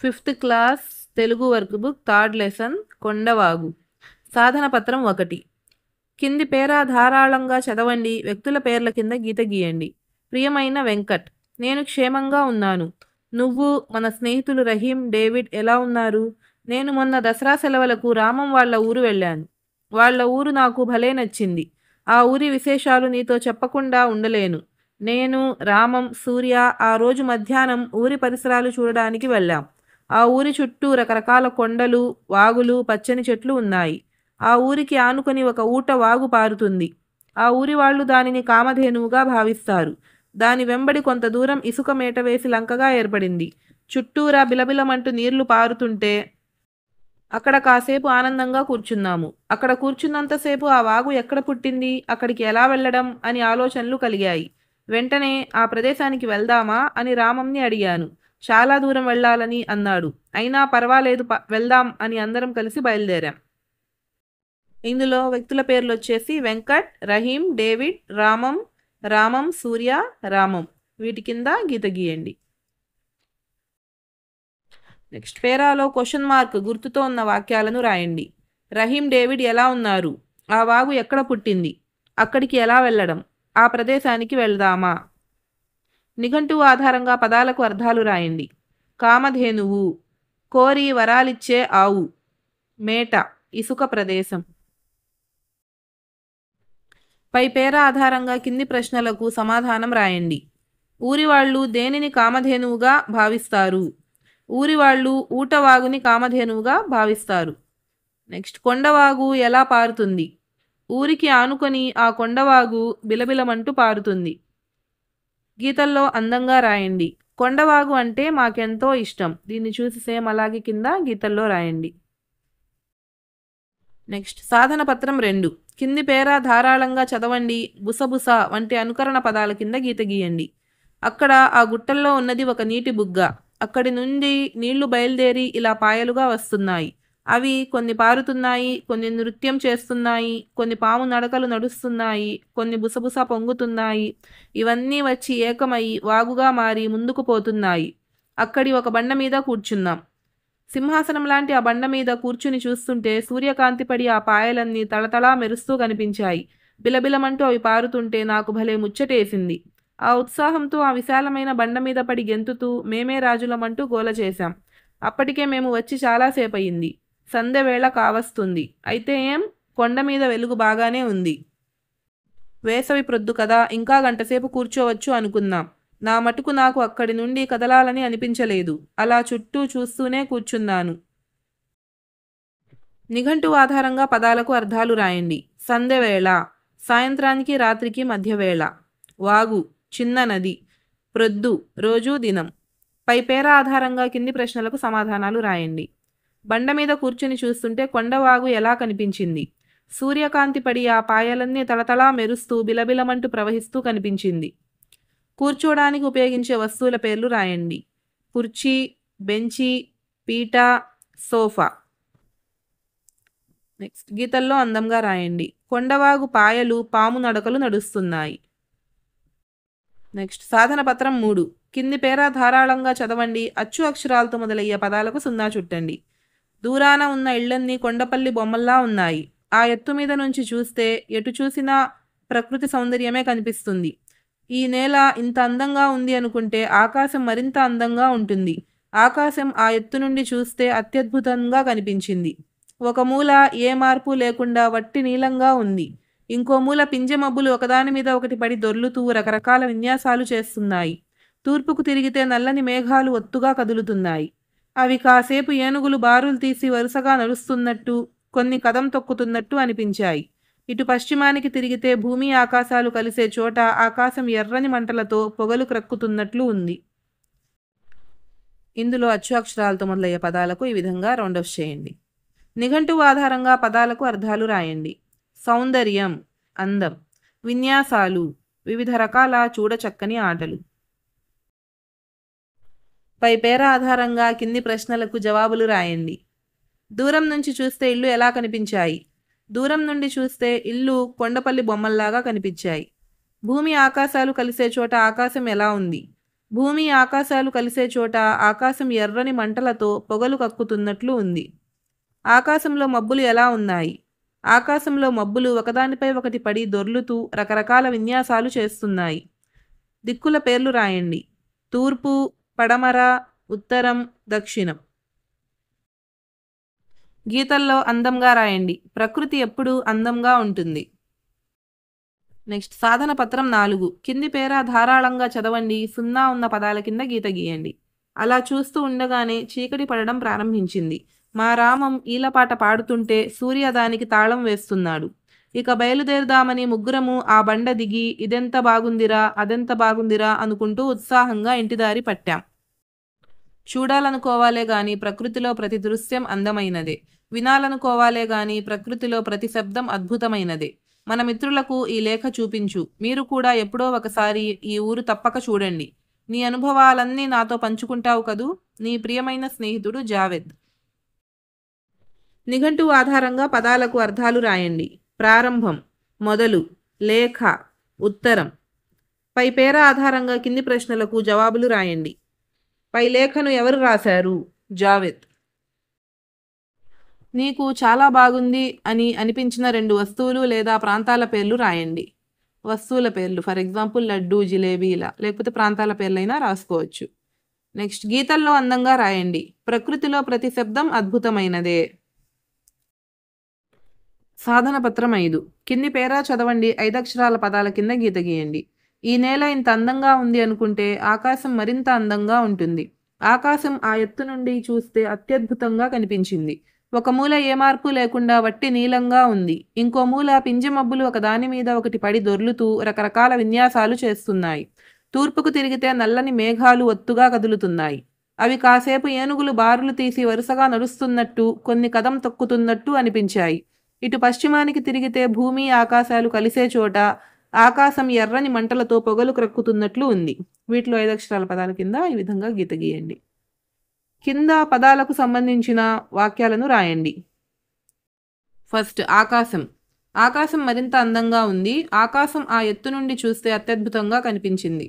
5th class Telugu work book 3rd lesson కొండవాగు. సాధన పత్రం 1. కింది పేరా ధారాళంగా చదవండి. వ్యక్తుల పేర్ల కింద గీత గీయండి. ప్రియమైన వెంకట్, నేను క్షేమంగా ఉన్నాను. నువ్వు, మన స్నేహితులు రహీం, డేవిడ్ ఎలా ఉన్నారు? నేను మొన్న దసరా సెలవులకు రామం వాళ్ళ ఊరు వెళ్ళాను. వాళ్ళ ఊరు నాకు భలే నచ్చింది. ఆ ఊరి విశేషాలు నీతో చెప్పకుండా ఉండలేను. నేను, రామం, సూర్య ఆ రోజు మధ్యాహ్నం ఊరి పరిసరాలు చూడడానికి వెళ్ళాం. ఆ ఊరి చుట్టూ రకరకాల కొండలు, వాగులు, పచ్చని చెట్లు ఉన్నాయి. ఆ ఊరికి ఆనుకొని ఒక ఊట వాగు పారుతుంది. ఆ ఊరి వాళ్ళు దానిని కామధేనువుగా భావిస్తారు. దాని వెంబడి కొంత దూరం ఇసుక మేట వేసి లంకగా ఏర్పడింది. చుట్టూరా బిలబిలమంటూ నీళ్లు పారుతుంటే అక్కడ కాసేపు ఆనందంగా కూర్చున్నాము. అక్కడ కూర్చున్నంతసేపు ఆ వాగు ఎక్కడ పుట్టింది, అక్కడికి ఎలా వెళ్ళడం అని ఆలోచనలు కలిగాయి. వెంటనే ఆ ప్రదేశానికి వెళ్దామా అని రామంని అడిగాను. చాలా దూరం వెళ్ళాలని అన్నాడు. అయినా పర్వాలేదు, వెళ్దాం అని అందరం కలిసి బయలుదేరాం. ఇందులో వ్యక్తుల పేర్లు వచ్చేసి వెంకట్, రహీం, డేవిడ్, రామం, సూర్య, రామం. వీటి కింద గీత గీయండి. నెక్స్ట్ పేరాలో క్వశ్చన్ మార్క్ గుర్తుతో ఉన్న వాక్యాలను రాయండి. రహీం, డేవిడ్ ఎలా ఉన్నారు? ఆ వాగు ఎక్కడ పుట్టింది? అక్కడికి ఎలా వెళ్ళడం? ఆ ప్రదేశానికి వెళ్దామా? నిఘంటువు ఆధారంగా పదాలకు అర్థాలు రాయండి. కామధేనువు, కోరి వరాలిచ్చే ఆవు. మేట, ఇసుక ప్రదేశం. పై పేర ఆధారంగా కింది ప్రశ్నలకు సమాధానం రాయండి. ఊరి వాళ్ళు దేనిని కామధేనువుగా భావిస్తారు? ఊరి వాళ్ళు ఊటవాగుని కామధేనువుగా భావిస్తారు. నెక్స్ట్ కొండవాగు ఎలా పారుతుంది? ఊరికి ఆనుకొని ఆ కొండవాగు బిలబిలమంటూ పారుతుంది. గీతల్లో అందంగా రాయండి. కొండవాగు అంటే మాకెంతో ఇష్టం. దీన్ని చూసి సేమ్ అలాగే కింద గీతల్లో రాయండి. నెక్స్ట్ సాధన పత్రం 2. కింది పేరా ధారాళంగా చదవండి. బుసబుస వంటి అనుకరణ పదాల కింద గీత గీయండి. అక్కడ ఆ గుట్టల్లో ఉన్నది ఒక నీటి బుగ్గ. అక్కడి నుండి నీళ్లు బయలుదేరి ఇలా పాయలుగా వస్తున్నాయి. అవి కొన్ని పారుతున్నాయి, కొన్ని నృత్యం చేస్తున్నాయి, కొన్ని పాము నడకలు నడుస్తున్నాయి, కొన్ని బుసబుస పొంగుతున్నాయి. ఇవన్నీ వచ్చి ఏకమై వాగుగా మారి ముందుకు పోతున్నాయి. అక్కడి ఒక బండ మీద కూర్చున్నాం. సింహాసనం లాంటి ఆ బండ మీద కూర్చుని చూస్తుంటే సూర్యకాంతి పడి ఆ పాయలన్నీ తళతళా మెరుస్తూ కనిపించాయి. బిలబిలమంటూ అవి పారుతుంటే నాకు భలే ముచ్చటేసింది. ఆ ఉత్సాహంతో ఆ విశాలమైన బండ మీద పడి గెంతుతూ మేమే రాజులమంటూ గోల చేశాం. అప్పటికే మేము వచ్చి చాలాసేపయింది. సంధ్యవేళ కావస్తుంది. అయితే ఏం, కొండ మీద వెలుగు బాగానే ఉంది. వేసవి ప్రొద్దు కదా, ఇంకా గంటసేపు కూర్చోవచ్చు అనుకున్నాం. నా మటుకు నాకు అక్కడి నుండి కదలాలని అనిపించలేదు. అలా చుట్టూ చూస్తూనే కూర్చున్నాను. నిఘంటువు ఆధారంగా పదాలకు అర్థాలు రాయండి. సంధ్యవేళ, సాయంత్రానికి రాత్రికి మధ్యవేళ. వాగు, చిన్న నది. ప్రొద్దు, రోజు దినం. పై పేర ఆధారంగా కింది ప్రశ్నలకు సమాధానాలు రాయండి. బండ మీద కూర్చుని చూస్తుంటే కొండవాగు ఎలా కనిపించింది? సూర్యకాంతి పడి ఆ పాయలన్నీ తళతళా మెరుస్తూ బిలబిలమంటూ ప్రవహిస్తూ కనిపించింది. కూర్చోడానికి ఉపయోగించే వస్తువుల పేర్లు రాయండి. కుర్చీ, బెంచి, పీట, సోఫా. నెక్స్ట్ గీతల్లో అందంగా రాయండి. కొండవాగు పాయలు పాము నడకలు నడుస్తున్నాయి. నెక్స్ట్ సాధన పత్రం 3. కింది పేరా ధారాళంగా చదవండి. అచ్చు అక్షరాలతో మొదలయ్యే పదాలకు సున్నా చుట్టండి. దూరాన ఉన్న ఇళ్లన్నీ కొండపల్లి బొమ్మల్లా ఉన్నాయి. ఆ ఎత్తు మీద నుంచి చూస్తే ఎటు చూసినా ప్రకృతి సౌందర్యమే కనిపిస్తుంది. ఈ నేల ఇంత అందంగా ఉంది అనుకుంటే ఆకాశం మరింత అందంగా ఉంటుంది. ఆకాశం ఆ ఎత్తు నుండి చూస్తే అత్యద్భుతంగా కనిపించింది. ఒక మూల ఏ మార్పు లేకుండా వట్టి నీలంగా ఉంది. ఇంకో మూల పింజ మబ్బులు ఒకదాని మీద ఒకటి పడి దొర్లుతూ రకరకాల విన్యాసాలు చేస్తున్నాయి. తూర్పుకు తిరిగితే నల్లని మేఘాలు ఒత్తుగా కదులుతున్నాయి. అవి కాసేపు ఏనుగులు బారులు తీసి వరుసగా నడుస్తున్నట్టు, కొన్ని కదం తొక్కుతున్నట్టు అనిపించాయి. ఇటు పశ్చిమానికి తిరిగితే భూమి ఆకాశాలు కలిసే చోట ఆకాశం ఎర్రని మంటలతో పొగలు క్రక్కుతున్నట్లు ఉంది. ఇందులో అచ్చు అక్షరాలతో మొదలయ్యే పదాలకు ఈ విధంగా రౌండప్ చేయండి. నిఘంటువు ఆధారంగా పదాలకు అర్థాలు రాయండి. సౌందర్యం, అందం. విన్యాసాలు, వివిధ రకాల చూడచక్కని ఆటలు. పై పేర ఆధారంగా కింది ప్రశ్నలకు జవాబులు రాయండి. దూరం నుంచి చూస్తే ఇల్లు ఎలా కనిపించాయి? దూరం నుండి చూస్తే ఇల్లు కొండపల్లి బొమ్మల్లాగా కనిపించాయి. భూమి ఆకాశాలు కలిసే చోట ఆకాశం ఎలా ఉంది? భూమి ఆకాశాలు కలిసే చోట ఆకాశం ఎర్రని మంటలతో పొగలు కక్కుతున్నట్లు ఉంది. ఆకాశంలో మబ్బులు ఎలా ఉన్నాయి? ఆకాశంలో మబ్బులు ఒకదానిపై ఒకటి పడి దొర్లుతూ రకరకాల విన్యాసాలు చేస్తున్నాయి. దిక్కుల పేర్లు రాయండి. తూర్పు, పడమర, ఉత్తరం, దక్షిణం. గీతల్లో అందంగా రాయండి. ప్రకృతి ఎప్పుడూ అందంగా ఉంటుంది. నెక్స్ట్ సాధన పత్రం 4. కింది పేరా ధారాళంగా చదవండి. 0 ఉన్న పదాల కింద గీత గీయండి. అలా చూస్తూ ఉండగానే చీకటి పడడం ప్రారంభించింది. మా రామం ఈలపాట పాడుతుంటే సూర్య దానికి తాళం వేస్తున్నాడు. ఇక బయలుదేరుదామని ముగ్గురము ఆ బండ దిగి ఇదెంత బాగుందిరా అదెంత బాగుందిరా అనుకుంటూ ఉత్సాహంగా ఇంటిదారి పట్టాం. చూడాలనుకోవాలే గాని ప్రకృతిలో ప్రతి దృశ్యం అందమైనదే. వినాలనుకోవాలే గాని ప్రకృతిలో ప్రతి శబ్దం అద్భుతమైనదే. మన మిత్రులకు ఈ లేఖ చూపించు. మీరు కూడా ఎప్పుడో ఒకసారి ఈ ఊరు తప్పక చూడండి. నీ అనుభవాలన్నీ నాతో పంచుకుంటావు కదూ. నీ ప్రియమైన స్నేహితుడు జావేద్. నిఘంటువు ఆధారంగా పదాలకు అర్థాలు రాయండి. ప్రారంభం, మొదలు, లేఖ, ఉత్తరం. పై పేర ఆధారంగా కింది ప్రశ్నలకు జవాబులు రాయండి. పై లేఖను ఎవరు రాశారు? జావేద్. నీకు చాలా బాగుంది అని అనిపించిన 2 వస్తువులు లేదా ప్రాంతాల పేర్లు రాయండి. వస్తువుల పేర్లు, ఫర్ ఎగ్జాంపుల్ లడ్డు, జిలేబీ ఇలా, లేకపోతే ప్రాంతాల పేర్లైనా రాసుకోవచ్చు. నెక్స్ట్ గీతల్లో అందంగా రాయండి. ప్రకృతిలో ప్రతి శబ్దం అద్భుతమైనదే. సాధన పత్రం 5. కింది పేరా చదవండి. 5 అక్షరాల పదాల కింద గీత గీయండి. ఈ నేల ఇంత అందంగా ఉంది అనుకుంటే ఆకాశం మరింత అందంగా ఉంటుంది. ఆకాశం ఆ ఎత్తు నుండి చూస్తే అత్యద్భుతంగా కనిపించింది. ఒక మూల ఏ మార్పు లేకుండా వట్టి నీలంగా ఉంది. ఇంకో మూల పింజ మబ్బులు ఒకదాని మీద ఒకటి పడి దొర్లుతూ రకరకాల విన్యాసాలు చేస్తున్నాయి. తూర్పుకు తిరిగితే నల్లని మేఘాలు ఒత్తుగా కదులుతున్నాయి. అవి కాసేపు ఏనుగులు బారులు తీసి వరుసగా నడుస్తున్నట్టు, కొన్ని కదం తొక్కుతున్నట్టు అనిపించాయి. ఇటు పశ్చిమానికి తిరిగితే భూమి ఆకాశాలు కలిసే చోట ఆకాశం ఎర్రని మంటలతో పొగలు క్రక్కుతున్నట్లు ఉంది. వీటిలో 5 అక్షరాల పదాల కింద ఈ విధంగా గీత గీయండి. కింద పదాలకు సంబంధించిన వాక్యాలను రాయండి. ఫస్ట్ ఆకాశం. ఆకాశం మరింత అందంగా ఉంది. ఆకాశం ఆ ఎత్తు నుండి చూస్తే అత్యద్భుతంగా కనిపించింది.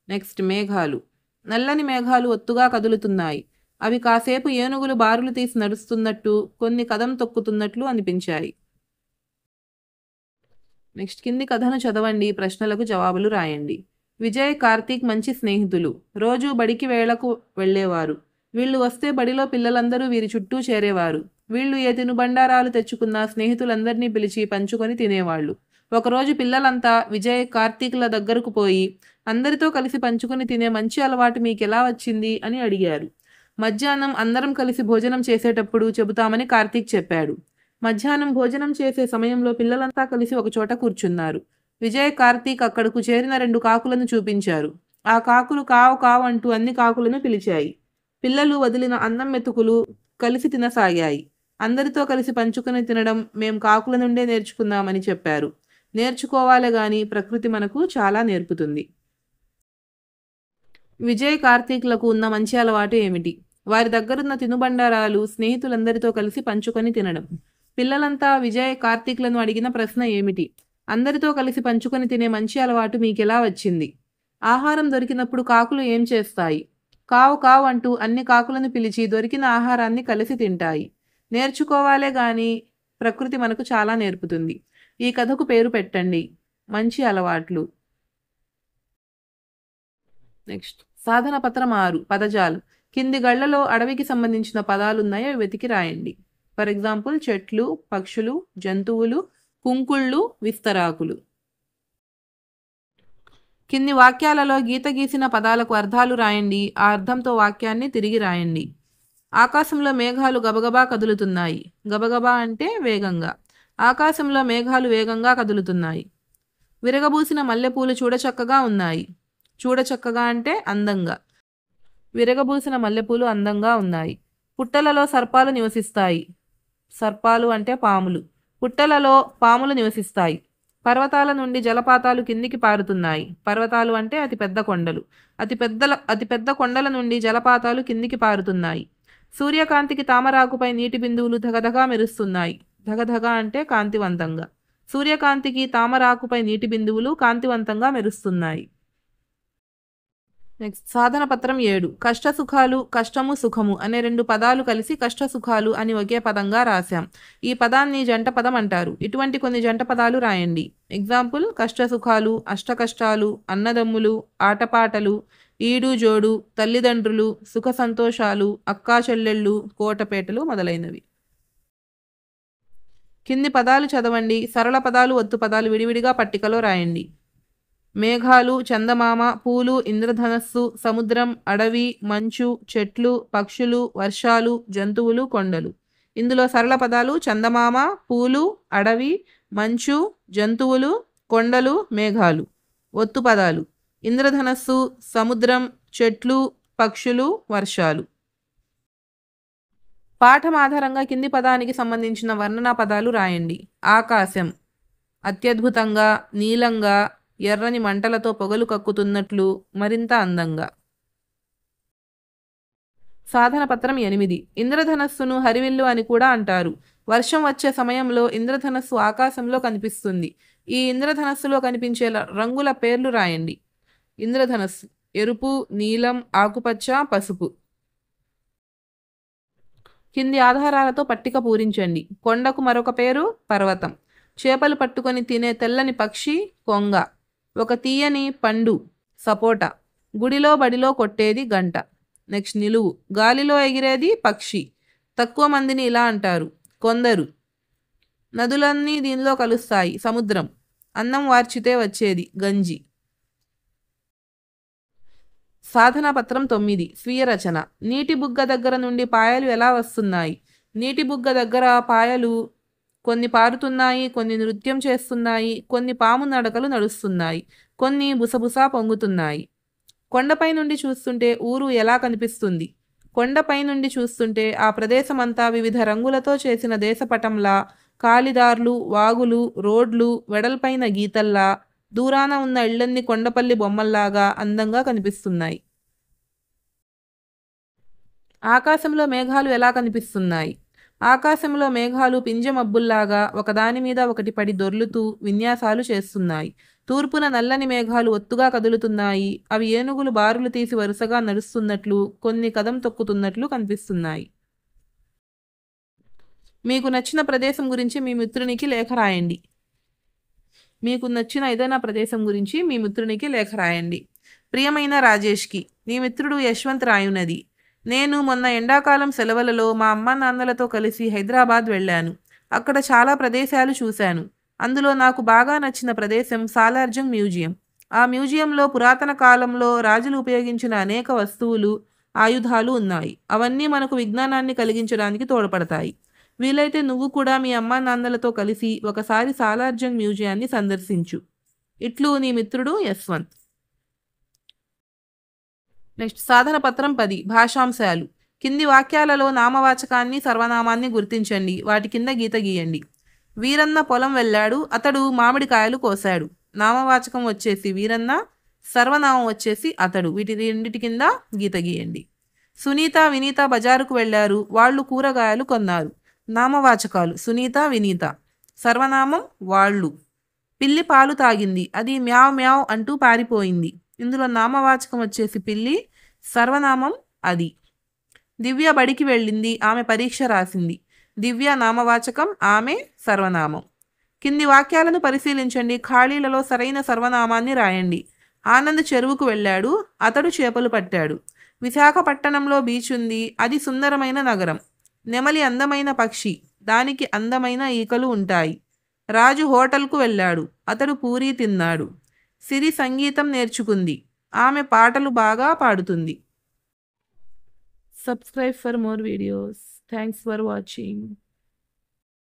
నెక్స్ట్ మేఘాలు. నల్లని మేఘాలు ఒత్తుగా కదులుతున్నాయి. అవి కాసేపు ఏనుగులు బారులు తీసి నడుస్తున్నట్టు, కొన్ని కదం తొక్కుతున్నట్లు అనిపించాయి. నెక్స్ట్ కింది కథను చదవండి. ప్రశ్నలకు జవాబులు రాయండి. విజయ్, కార్తీక్ మంచి స్నేహితులు. రోజు బడికి వేళకు వెళ్ళేవారు. వీళ్ళు వస్తే బడిలో పిల్లలందరూ వీరి చుట్టూ చేరేవారు. వీళ్ళు ఏ తినుబండారాలు తెచ్చుకున్నా స్నేహితులందరినీ పిలిచి పంచుకొని తినేవాళ్ళు. ఒకరోజు పిల్లలంతా విజయ్, కార్తీక్ల దగ్గరకు పోయి అందరితో కలిసి పంచుకొని తినే మంచి అలవాటు మీకెలా వచ్చింది అని అడిగారు. మధ్యాహ్నం అందరం కలిసి భోజనం చేసేటప్పుడు చెబుతామని కార్తీక్ చెప్పాడు. మధ్యాహ్నం భోజనం చేసే సమయంలో పిల్లలంతా కలిసి ఒక చోట కూర్చున్నారు. విజయ్, కార్తీక్ అక్కడకు చేరిన 2 కాకులను చూపించారు. ఆ కాకులు కావు కావు అంటూ అన్ని కాకులను పిలిచాయి. పిల్లలు వదిలిన అన్నం మెతుకులు కలిసి తినసాగాయి. అందరితో కలిసి పంచుకొని తినడం మేం కాకుల నుండే నేర్చుకున్నామని చెప్పారు. నేర్చుకోవాలే గాని ప్రకృతి మనకు చాలా నేర్పుతుంది. విజయ్, కార్తీక్లకు ఉన్న మంచి అలవాటు ఏమిటి? వారి దగ్గరున్న తినుబండారాలు స్నేహితులందరితో కలిసి పంచుకొని తినడం. పిల్లలంతా విజయ్, కార్తీక్లను అడిగిన ప్రశ్న ఏమిటి? అందరితో కలిసి పంచుకొని తినే మంచి అలవాటు మీకెలా వచ్చింది? ఆహారం దొరికినప్పుడు కాకులు ఏం చేస్తాయి? కావు కావు అంటూ అన్ని కాకులను పిలిచి దొరికిన ఆహారాన్ని కలిసి తింటాయి. నేర్చుకోవాలే గాని ప్రకృతి మనకు చాలా నేర్పుతుంది. ఈ కథకు పేరు పెట్టండి. మంచి అలవాట్లు. నెక్స్ట్ సాధన పత్రం 6. పదజాలం. కింది గళ్లలో అడవికి సంబంధించిన పదాలున్నాయో వెతికి రాయండి. ఫర్ ఎగ్జాంపుల్ చెట్లు, పక్షులు, జంతువులు, కుంకుళ్ళు, విస్తరాకులు. కింది వాక్యాలలో గీత గీసిన పదాలకు అర్థాలు రాయండి. ఆ అర్థంతో వాక్యాన్ని తిరిగి రాయండి. ఆకాశంలో మేఘాలు గబగబా కదులుతున్నాయి. గబగబా అంటే వేగంగా. ఆకాశంలో మేఘాలు వేగంగా కదులుతున్నాయి. విరగబూసిన మల్లెపూలు చూడచక్కగా ఉన్నాయి. చూడచక్కగా అంటే అందంగా. విరగబూసిన మల్లెపూలు అందంగా ఉన్నాయి. పుట్టలలో సర్పాలు నివసిస్తాయి. సర్పాలు అంటే పాములు. పుట్టలలో పాములు నివసిస్తాయి. పర్వతాల నుండి జలపాతాలు కిందికి పారుతున్నాయి. పర్వతాలు అంటే అతిపెద్ద కొండలు. అతిపెద్ద కొండల నుండి జలపాతాలు కిందికి పారుతున్నాయి. సూర్యకాంతికి తామరాకుపై నీటి బిందువులు ధగధగా మెరుస్తున్నాయి. ధగధగ అంటే కాంతివంతంగా. సూర్యకాంతికి తామరాకుపై నీటి బిందువులు కాంతివంతంగా మెరుస్తున్నాయి. నెక్స్ట్ సాధన పత్రం 7 కష్టసుఖాలు కష్టము సుఖము అనే 2 పదాలు కలిసి కష్టసుఖాలు అని ఒకే పదంగా రాశాం. ఈ పదాన్ని జంట పదం అంటారు. ఇటువంటి కొన్ని జంట పదాలు రాయండి. ఎగ్జాంపుల్ కష్టసుఖాలు, అష్టకష్టాలు, అన్నదమ్ములు, ఆటపాటలు, ఈడు జోడు, తల్లిదండ్రులు, సుఖ సంతోషాలు, అక్కా చెల్లెళ్ళు, కోటపేటలు మొదలైనవి. కింది పదాలు చదవండి. సరళ పదాలు ఒత్తు పదాలు విడివిడిగా పట్టికలో రాయండి. మేఘాలు, చందమామ, పూలు, ఇంద్రధనస్సు, సముద్రం, అడవి, మంచు, చెట్లు, పక్షులు, వర్షాలు, జంతువులు, కొండలు. ఇందులో సరళ పదాలు చందమామ, పూలు, అడవి, మంచు, జంతువులు, కొండలు, మేఘాలు. ఒత్తు పదాలు ఇంద్రధనస్సు, సముద్రం, చెట్లు, పక్షులు, వర్షాలు. పాఠం ఆధారంగా కింది పదానికి సంబంధించిన వర్ణనా పదాలు రాయండి. ఆకాశం, అత్యద్భుతంగా, నీలంగా, ఎర్రని మంటలతో పొగలు కక్కుతున్నట్లు, మరింత అందంగా. సాధన పత్రం 8 ఇంద్రధనస్సును హరివిల్లు అని కూడా అంటారు. వర్షం వచ్చే సమయంలో ఇంద్రధనస్సు ఆకాశంలో కనిపిస్తుంది. ఈ ఇంద్రధనస్సులో కనిపించే రంగుల పేర్లు రాయండి. ఇంద్రధనస్సు ఎరుపు, నీలం, ఆకుపచ్చ, పసుపు. కింది ఆధారాలతో పట్టిక పూరించండి. కొండకు మరొక పేరు పర్వతం. చేపలు పట్టుకొని తినే తెల్లని పక్షి కొంగ. ఒక తీయని పండు సపోటా. గుడిలో బడిలో కొట్టేది గంట. నెక్స్ట్ నిలువు. గాలిలో ఎగిరేది పక్షి. తక్కువ మందిని ఇలా అంటారు కొందరు. నదులన్నీ దీనిలో కలుస్తాయి సముద్రం. అన్నం వార్చితే వచ్చేది గంజి. సాధనా పత్రం 9 స్వీయ రచన. నీటి బుగ్గ దగ్గర నుండి పాయలు ఎలా వస్తున్నాయి? నీటి బుగ్గ దగ్గర పాయలు కొన్ని పారుతున్నాయి, కొన్ని నృత్యం చేస్తున్నాయి, కొన్ని పాము నడకలు నడుస్తున్నాయి, కొన్ని బుసబుసా పొంగుతున్నాయి. కొండపై నుండి చూస్తుంటే ఊరు ఎలా కనిపిస్తుంది? కొండపై నుండి చూస్తుంటే ఆ ప్రదేశమంతా వివిధ రంగులతో చేసిన దేశపటంలా, కాలిదార్లు, వాగులు, రోడ్లు, వెడల్పైన గీతల్లా, దూరాన ఉన్న ఇళ్లన్నీ కొండపల్లి బొమ్మల్లాగా అందంగా కనిపిస్తున్నాయి. ఆకాశంలో మేఘాలు ఎలా కనిపిస్తున్నాయి? ఆకాశంలో మేఘాలు పింజమబ్బుల్లాగా ఒకదాని మీద ఒకటి పడి దొర్లుతూ విన్యాసాలు చేస్తున్నాయి. తూర్పున నల్లని మేఘాలు ఒత్తుగా కదులుతున్నాయి. అవి ఏనుగులు బారులు తీసి వరుసగా నడుస్తున్నట్లు, కొన్ని కదం తొక్కుతున్నట్లు కనిపిస్తున్నాయి. మీకు నచ్చిన ప్రదేశం గురించి మీ మిత్రునికి లేఖ రాయండి. మీకు నచ్చిన ఏదైనా ప్రదేశం గురించి మీ మిత్రునికి లేఖ రాయండి. ప్రియమైన రాజేష్కి, నీ మిత్రుడు యశ్వంత్ రాయునది. నేను మొన్న ఎండాకాలం సెలవులలో మా అమ్మ నాన్నలతో కలిసి హైదరాబాద్ వెళ్ళాను. అక్కడ చాలా ప్రదేశాలు చూశాను. అందులో నాకు బాగా నచ్చిన ప్రదేశం సాలార్జంగ్ మ్యూజియం. ఆ మ్యూజియంలో పురాతన కాలంలో రాజులు ఉపయోగించిన అనేక వస్తువులు, ఆయుధాలు ఉన్నాయి. అవన్నీ మనకు విజ్ఞానాన్ని కలిగించడానికి తోడ్పడతాయి. వీలైతే నువ్వు కూడా మీ అమ్మా నాన్నలతో కలిసి ఒకసారి సాలార్జంగ్ మ్యూజియాన్ని సందర్శించు. ఇట్లు నీ మిత్రుడు యశ్వంత్. నెక్స్ట్ సాధన పత్రం 10 భాషాంశాలు. కింది వాక్యాలలో నామవాచకాన్ని సర్వనామాన్ని గుర్తించండి. వాటి కింద గీత గీయండి. వీరన్న పొలం వెళ్ళాడు, అతడు మామిడికాయలు కోశాడు. నామవాచకం వచ్చేసి వీరన్న, సర్వనామం వచ్చేసి అతడు. వీటి రెండిటి కింద గీత గీయండి. సునీత వినీత బజారుకు వెళ్ళారు, వాళ్ళు కూరగాయలు కొన్నారు. నామవాచకాలు సునీత వినీత. సర్వనామం వాళ్ళు. పిల్లి పాలు తాగింది, అది మ్యావ్ మ్యావ్ అంటూ పారిపోయింది. ఇందులో నామవాచకం వచ్చేసి పిల్లి, సర్వనామం అది. దివ్య బడికి వెళ్ళింది, ఆమె పరీక్ష రాసింది. దివ్య నామవాచకం, ఆమె సర్వనామం. కింది వాక్యాలను పరిశీలించండి. ఖాళీలలో సరైన సర్వనామాన్ని రాయండి. ఆనంద్ చెరువుకు వెళ్ళాడు, అతడు చేపలు పట్టాడు. విశాఖపట్టణంలో బీచ్ ఉంది, అది సుందరమైన నగరం. నెమలి అందమైన పక్షి, దానికి అందమైన ఈకలు ఉంటాయి. రాజు హోటల్కు వెళ్ళాడు, అతడు పూరీ తిన్నాడు. సిరి సంగీతం నేర్చుకుంది, ఆమె పాటలు బాగా పాడుతుంది. Subscribe for more videos. Thanks for watching.